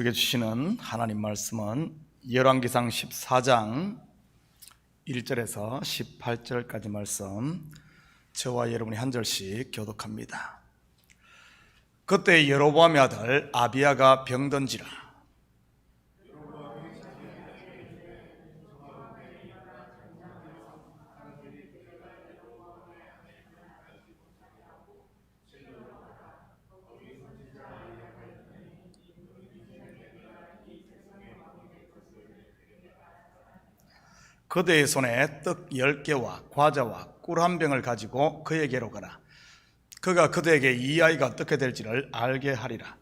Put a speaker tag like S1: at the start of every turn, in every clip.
S1: 우리에게 주시는 하나님 말씀은 열왕기상 14장 1절에서 18절까지 말씀, 저와 여러분이 한 절씩 교독합니다. 그때 여로보암의 아들 아비야가 병든지라. 그대의 손에 떡 10개와 과자와 꿀 1병을 가지고 그에게로 가라. 그가 그대에게 이 아이가 어떻게 될지를 알게 하리라.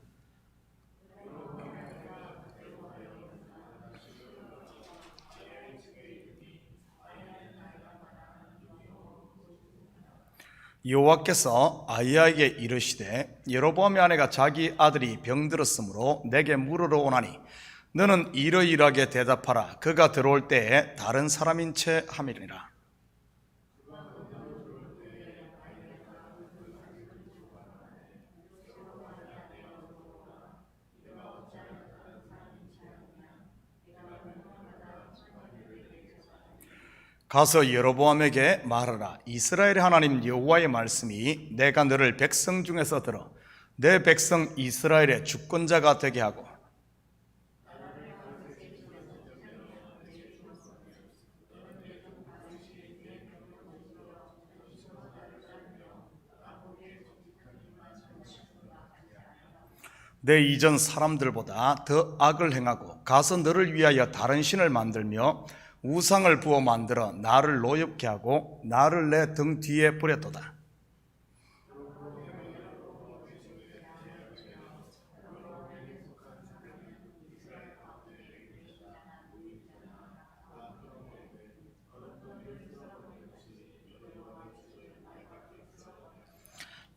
S1: 여호와께서 아히야에게 이르시되, 여로보암의 아내가 자기 아들이 병들었으므로 내게 물으러 오나니 너는 이러이러하게 대답하라. 그가 들어올 때에 다른 사람인 채 함이니라. 가서 여로보암에게 말하라. 이스라엘의 하나님 여호와의 말씀이 내가 너를 백성 중에서 들어 내 백성 이스라엘의 주권자가 되게 하고 내 이전 사람들보다 더 악을 행하고 가서 너를 위하여 다른 신을 만들며 우상을 부어 만들어 나를 노엽게 하고 나를 내 등 뒤에 버렸도다.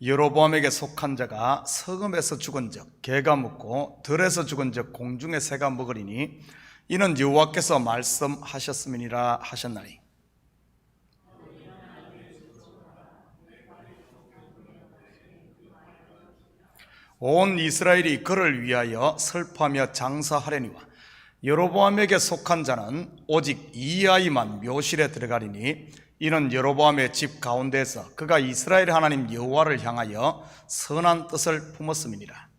S1: 여로보암에게 속한 자가 서금에서 죽은 적 개가 묻고 들에서 죽은 적 공중의 새가 먹으리니 이는 여호와께서 말씀하셨음이니라 하셨나니. 온 이스라엘이 그를 위하여 슬퍼하며 장사하려니와 여로보암에게 속한 자는 오직 이 아이만 묘실에 들어가리니 이는 여로보암의 집 가운데서 그가 이스라엘 하나님 여호와를 향하여 선한 뜻을 품었음이니라.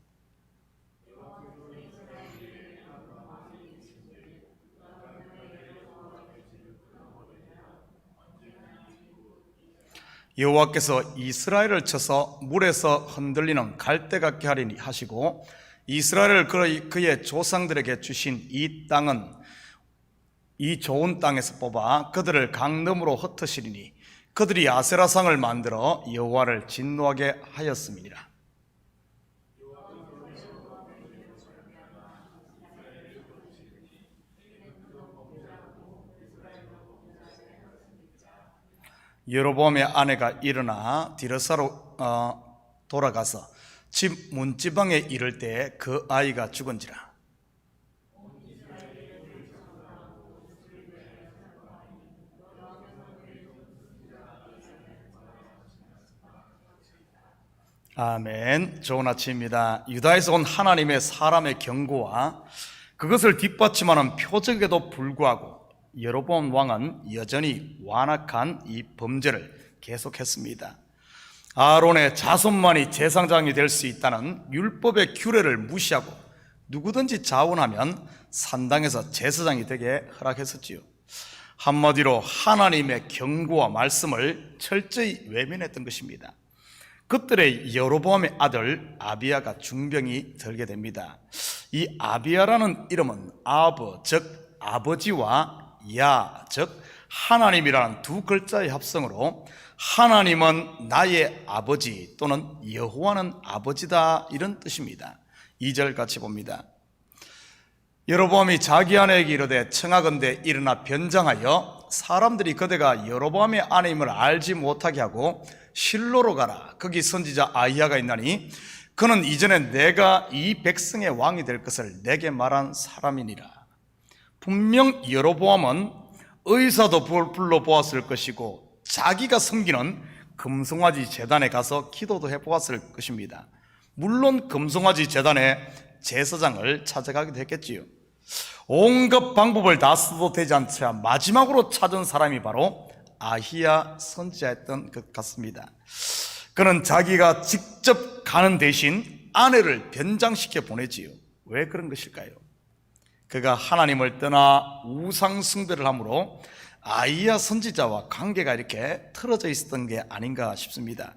S1: 여호와께서 이스라엘을 쳐서 물에서 흔들리는 갈대 같게 하리니 하시고 이스라엘을 그의 조상들에게 주신 이 땅은 이 좋은 땅에서 뽑아 그들을 강넘으로 흩으시리니 그들이 아세라상을 만들어 여호와를 진노하게 하였음이니라. 여로보암의 아내가 일어나 디르사로 돌아가서 집 문지방에 이를 때에 그 아이가 죽은지라. 아멘. 좋은 아침입니다. 유다에서 온 하나님의 사람의 경고와 그것을 뒷받침하는 표적에도 불구하고 여로보암 왕은 여전히 완악한 이 범죄를 계속했습니다. 아론의 자손만이 제사장이 될 수 있다는 율법의 규례를 무시하고 누구든지 자원하면 산당에서 제사장이 되게 허락했었지요. 한마디로 하나님의 경고와 말씀을 철저히 외면했던 것입니다. 그들의 여로보암의 아들 아비야가 중병이 들게 됩니다. 이 아비야라는 이름은 아버, 즉 아버지와 야, 즉 하나님이라는 두 글자의 합성으로 하나님은 나의 아버지 또는 여호와는 아버지다, 이런 뜻입니다. 2절 같이 봅니다. 여로보암이 자기 아내에게 이르되 청하건대 일어나 변장하여 사람들이 그대가 여로보암의 아내임을 알지 못하게 하고 실로로 가라. 거기 선지자 아히야가 있나니 그는 이전에 내가 이 백성의 왕이 될 것을 내게 말한 사람이니라. 분명 여로보암은 의사도 불러보았을 것이고 자기가 섬기는 금송아지 제단에 가서 기도도 해보았을 것입니다. 물론 금송아지 제단에 제사장을 찾아가기도 했겠지요. 온갖 방법을 다 써도 되지 않자 마지막으로 찾은 사람이 바로 아히야 선지자였던 것 같습니다. 그는 자기가 직접 가는 대신 아내를 변장시켜 보내지요. 왜 그런 것일까요? 그가 하나님을 떠나 우상 숭배를 함으로 아히야 선지자와 관계가 이렇게 틀어져 있었던 게 아닌가 싶습니다.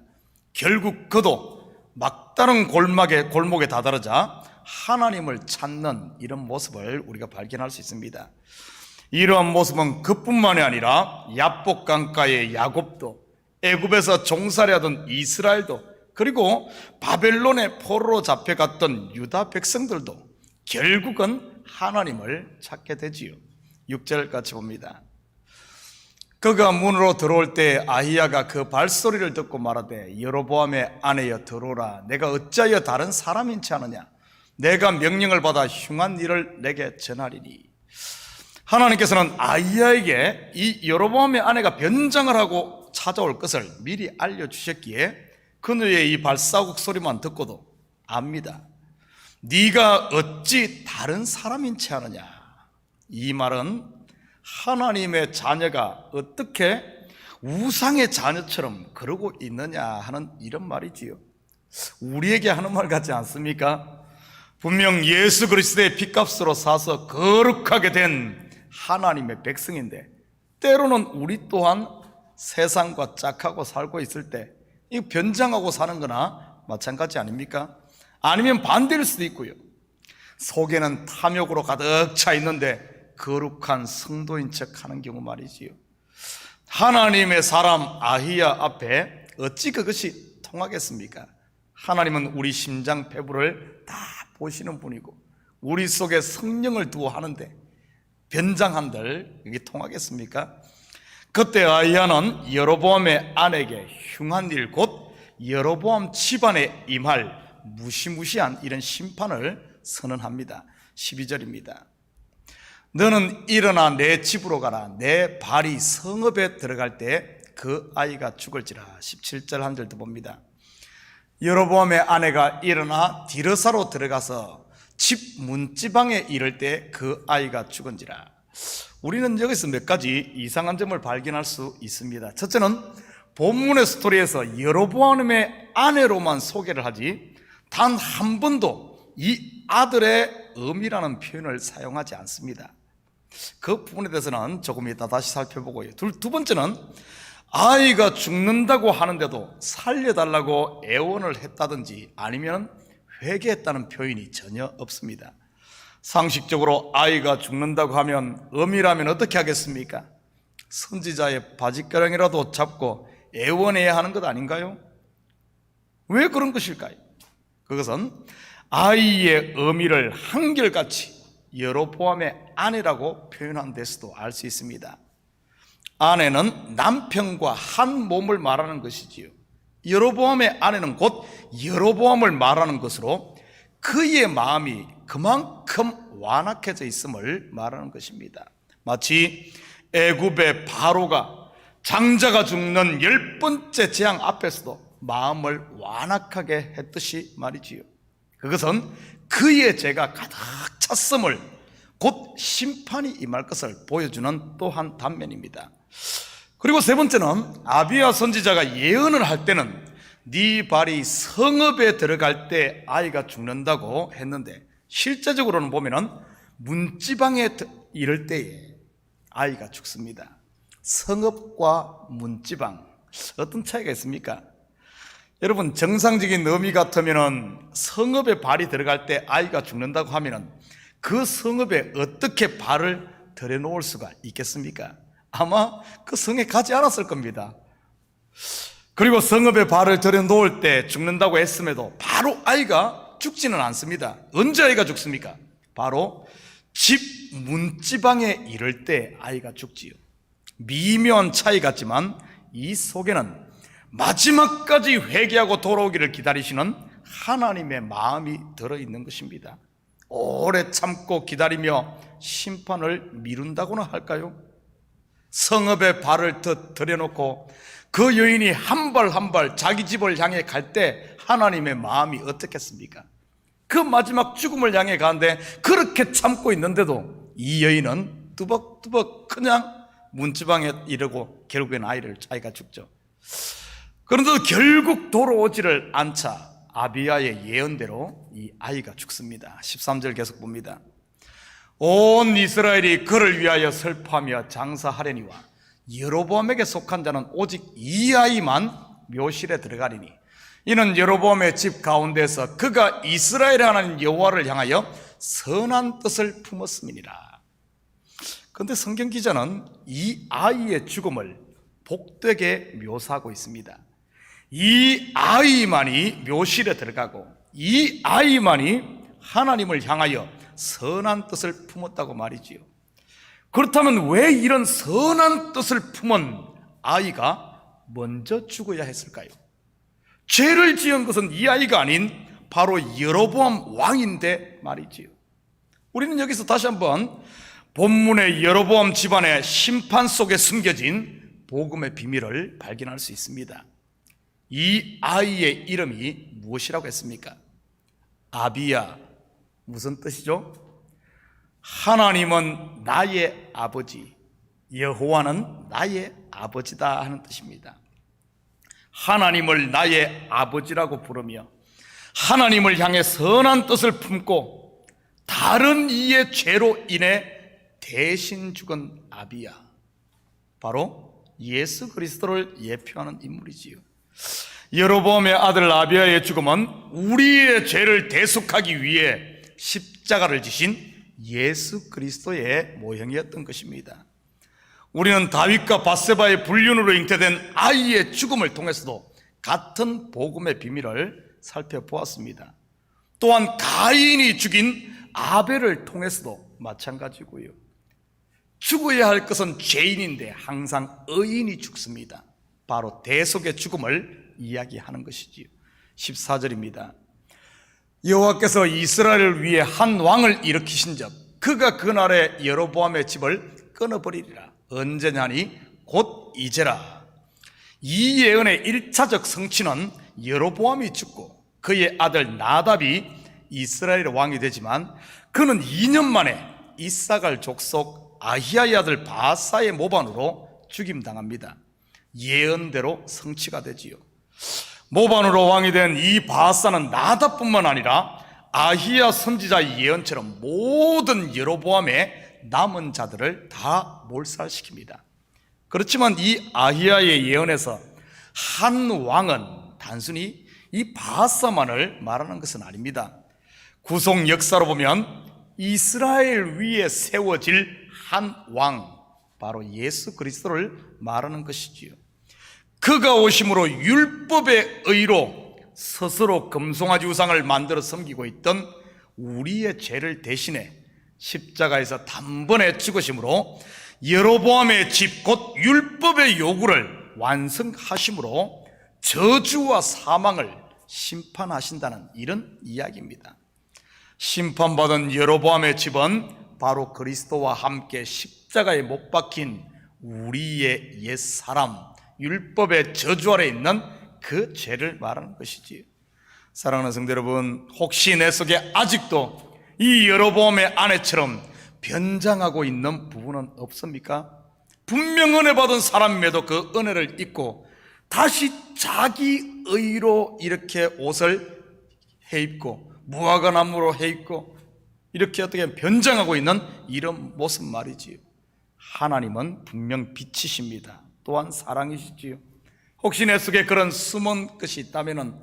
S1: 결국 그도 막다른 골목에 다다르자 하나님을 찾는 이런 모습을 우리가 발견할 수 있습니다. 이러한 모습은 그뿐만이 아니라 야복 강가의 야곱도, 애굽에서 종살이 하던 이스라엘도, 그리고 바벨론의 포로로 잡혀갔던 유다 백성들도 결국은 하나님을 찾게 되지요. 6절 같이 봅니다. 그가 문으로 들어올 때 아히야가 그 발소리를 듣고 말하되 여로보암의 아내여 들어오라. 내가 어찌하여 다른 사람인지 아느냐. 내가 명령을 받아 흉한 일을 내게 전하리니. 하나님께서는 아히야에게 이 여로보암의 아내가 변장을 하고 찾아올 것을 미리 알려주셨기에 그녀의 이 발사국 소리만 듣고도 압니다. 네가 어찌 다른 사람인지 아느냐. 이 말은 하나님의 자녀가 어떻게 우상의 자녀처럼 그러고 있느냐 하는 이런 말이지요. 우리에게 하는 말 같지 않습니까? 분명 예수 그리스도의 피값으로 사서 거룩하게 된 하나님의 백성인데 때로는 우리 또한 세상과 짝하고 살고 있을 때 이 변장하고 사는 거나 마찬가지 아닙니까? 아니면 반대일 수도 있고요. 속에는 탐욕으로 가득 차 있는데 거룩한 성도인 척 하는 경우 말이지요. 하나님의 사람 아히야 앞에 어찌 그것이 통하겠습니까? 하나님은 우리 심장 배부를 다 보시는 분이고 우리 속에 성령을 두어 하는데 변장한들 이게 통하겠습니까? 그때 아히야는 여로보암의 아내에게 흉한 일 곧 여로보암 집안에 임할 무시무시한 이런 심판을 선언합니다. 12절입니다. 너는 일어나 내 집으로 가라. 내 발이 성읍에 들어갈 때 그 아이가 죽을지라. 17절 한 절 더 봅니다. 여로보암의 아내가 일어나 디르사로 들어가서 집 문지방에 이를 때 그 아이가 죽은지라. 우리는 여기서 몇 가지 이상한 점을 발견할 수 있습니다. 첫째는 본문의 스토리에서 여로보암의 아내로만 소개를 하지 단 한 번도 이 아들의 음이라는 표현을 사용하지 않습니다. 그 부분에 대해서는 조금 이따 다시 살펴보고요. 두 번째는 아이가 죽는다고 하는데도 살려달라고 애원을 했다든지 아니면 회개했다는 표현이 전혀 없습니다. 상식적으로 아이가 죽는다고 하면 음이라면 어떻게 하겠습니까? 선지자의 바짓가랑이라도 잡고 애원해야 하는 것 아닌가요? 왜 그런 것일까요? 그것은 아이의 의미를 한결같이 여로보암의 아내라고 표현한 데서도 알 수 있습니다. 아내는 남편과 한 몸을 말하는 것이지요. 여로보암의 아내는 곧 여로보암을 말하는 것으로 그의 마음이 그만큼 완악해져 있음을 말하는 것입니다. 마치 애굽의 바로가 장자가 죽는 10번째 재앙 앞에서도 마음을 완악하게 했듯이 말이지요. 그것은 그의 죄가 가득 찼음을 곧 심판이 임할 것을 보여주는 또 한 단면입니다. 그리고 세 번째는 아비야 선지자가 예언을 할 때는 네 발이 성읍에 들어갈 때 아이가 죽는다고 했는데 실제적으로는 보면은 문지방에 이를 때에 아이가 죽습니다. 성읍과 문지방 어떤 차이가 있습니까? 여러분 정상적인 의미 같으면은 성읍에 발이 들어갈 때 아이가 죽는다고 하면은 그 성읍에 어떻게 발을 들여놓을 수가 있겠습니까? 아마 그 성에 가지 않았을 겁니다. 그리고 성읍에 발을 들여놓을 때 죽는다고 했음에도 바로 아이가 죽지는 않습니다. 언제 아이가 죽습니까? 바로 집 문지방에 이를 때 아이가 죽지요. 미묘한 차이 같지만 이 속에는 마지막까지 회개하고 돌아오기를 기다리시는 하나님의 마음이 들어있는 것입니다. 오래 참고 기다리며 심판을 미룬다고나 할까요? 성읍에 발을 들여놓고 그 여인이 한 발 한 발 자기 집을 향해 갈 때 하나님의 마음이 어떻겠습니까? 그 마지막 죽음을 향해 가는데 그렇게 참고 있는데도 이 여인은 뚜벅뚜벅 그냥 문지방에 이르고 결국엔 아이가 죽죠. 그런데도 결국 돌아오지를 않자 아비야의 예언대로 이 아이가 죽습니다. 13절 계속 봅니다. 온 이스라엘이 그를 위하여 슬퍼하며 장사하려니와 여로보암에게 속한 자는 오직 이 아이만 묘실에 들어가리니 이는 여로보암의 집 가운데서 그가 이스라엘의 하나님 여호와를 향하여 선한 뜻을 품었음이니라. 그런데 성경 기자는 이 아이의 죽음을 복되게 묘사하고 있습니다. 이 아이만이 묘실에 들어가고 이 아이만이 하나님을 향하여 선한 뜻을 품었다고 말이지요. 그렇다면 왜 이런 선한 뜻을 품은 아이가 먼저 죽어야 했을까요? 죄를 지은 것은 이 아이가 아닌 바로 여로보암 왕인데 말이지요. 우리는 여기서 다시 한번 본문의 여로보암 집안의 심판 속에 숨겨진 복음의 비밀을 발견할 수 있습니다. 이 아이의 이름이 무엇이라고 했습니까? 아비야. 무슨 뜻이죠? 하나님은 나의 아버지, 여호와는 나의 아버지다 하는 뜻입니다. 하나님을 나의 아버지라고 부르며 하나님을 향해 선한 뜻을 품고 다른 이의 죄로 인해 대신 죽은 아비야, 바로 예수 그리스도를 예표하는 인물이지요. 여로보암의 아들 아비야의 죽음은 우리의 죄를 대속하기 위해 십자가를 지신 예수 그리스도의 모형이었던 것입니다. 우리는 다윗과 밧세바의 불륜으로 잉태된 아이의 죽음을 통해서도 같은 복음의 비밀을 살펴보았습니다. 또한 가인이 죽인 아벨을 통해서도 마찬가지고요. 죽어야 할 것은 죄인인데 항상 의인이 죽습니다. 바로 대속의 죽음을 이야기하는 것이지요. 14절입니다. 여호와께서 이스라엘을 위해 한 왕을 일으키신 적 그가 그날에 여로보암의 집을 끊어버리리라. 언제냐니 곧 이제라. 이 예언의 1차적 성취는 여로보암이 죽고 그의 아들 나답이 이스라엘의 왕이 되지만 그는 2년 만에 이사갈 족속 아히야의 아들 바사의 모반으로 죽임당합니다. 예언대로 성취가 되지요. 모반으로 왕이 된 이 바사는 나답뿐만 아니라 아히야 선지자의 예언처럼 모든 여로보암의 남은 자들을 다 몰살시킵니다. 그렇지만 이 아히야의 예언에서 한 왕은 단순히 이 바사만을 말하는 것은 아닙니다. 구속 역사로 보면 이스라엘 위에 세워질 한 왕, 바로 예수 그리스도를 말하는 것이지요. 그가 오심으로 율법의 의로 스스로 금송아지 우상을 만들어 섬기고 있던 우리의 죄를 대신해 십자가에서 단번에 죽으심으로 여로보암의 집 곧 율법의 요구를 완성하심으로 저주와 사망을 심판하신다는 이런 이야기입니다. 심판받은 여로보암의 집은 바로 그리스도와 함께 십자가에 못 박힌 우리의 옛사람, 율법의 저주 아래 있는 그 죄를 말하는 것이지요. 사랑하는 성도 여러분, 혹시 내 속에 아직도 이 여로보암의 아내처럼 변장하고 있는 부분은 없습니까? 분명 은혜 받은 사람임에도 그 은혜를 잊고 다시 자기 의로 이렇게 옷을 해입고 무화과나무로 해입고 이렇게 어떻게 변장하고 있는 이런 모습 말이지요. 하나님은 분명 빛이십니다. 또한 사랑이시지요. 혹시 내 속에 그런 숨은 것이 있다면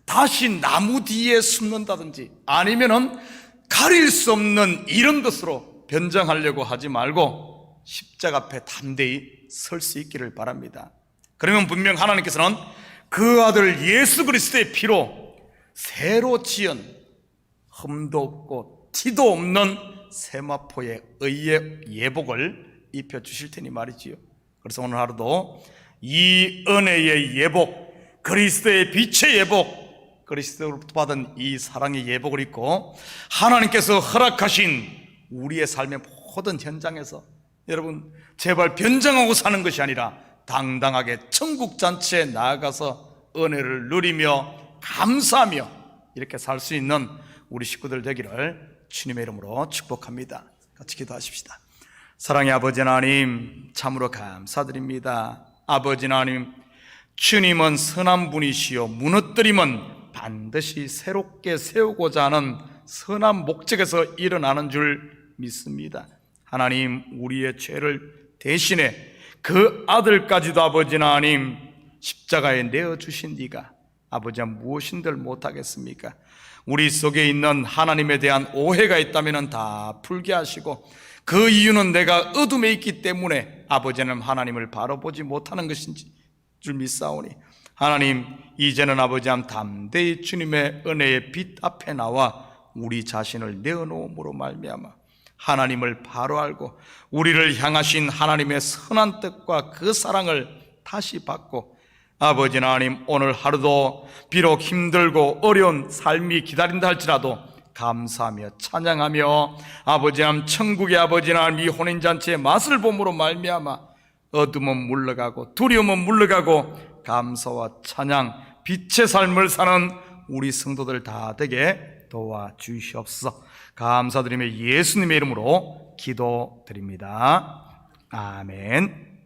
S1: 다시 나무 뒤에 숨는다든지 아니면은 가릴 수 없는 이런 것으로 변장하려고 하지 말고 십자가 앞에 담대히 설 수 있기를 바랍니다. 그러면 분명 하나님께서는 그 아들 예수 그리스도의 피로 새로 지은 흠도 없고 티도 없는 세마포의 의의 예복을 입혀주실 테니 말이지요. 그래서 오늘 하루도 이 은혜의 예복, 그리스도의 빛의 예복, 그리스도로부터 받은 이 사랑의 예복을 입고 하나님께서 허락하신 우리의 삶의 모든 현장에서 여러분 제발 변장하고 사는 것이 아니라 당당하게 천국잔치에 나아가서 은혜를 누리며 감사하며 이렇게 살 수 있는 우리 식구들 되기를 주님의 이름으로 축복합니다. 같이 기도하십시다. 사랑의 아버지 하나님, 참으로 감사드립니다. 아버지 하나님, 주님은 선한 분이시요 무너뜨림은 반드시 새롭게 세우고자 하는 선한 목적에서 일어나는 줄 믿습니다. 하나님, 우리의 죄를 대신해 그 아들까지도 아버지 하나님 십자가에 내어주신 이가 아버지 무엇인들 못하겠습니까? 우리 속에 있는 하나님에 대한 오해가 있다면 다 풀게 하시고, 그 이유는 내가 어둠에 있기 때문에 아버지는 하나님을 바로 보지 못하는 것인지 줄 믿사오니, 하나님 이제는 아버지 담대히 주님의 은혜의 빛 앞에 나와 우리 자신을 내어놓음으로 말미암아 하나님을 바로 알고 우리를 향하신 하나님의 선한 뜻과 그 사랑을 다시 받고, 아버지 하나님 오늘 하루도 비록 힘들고 어려운 삶이 기다린다 할지라도 감사하며 찬양하며 아버지 하나님 천국의 아버지 하나님 이 혼인잔치의 맛을 봄으로 말미암아 어둠은 물러가고 두려움은 물러가고 감사와 찬양 빛의 삶을 사는 우리 성도들 다 되게 도와주시옵소서. 감사드리며 예수님의 이름으로 기도드립니다. 아멘.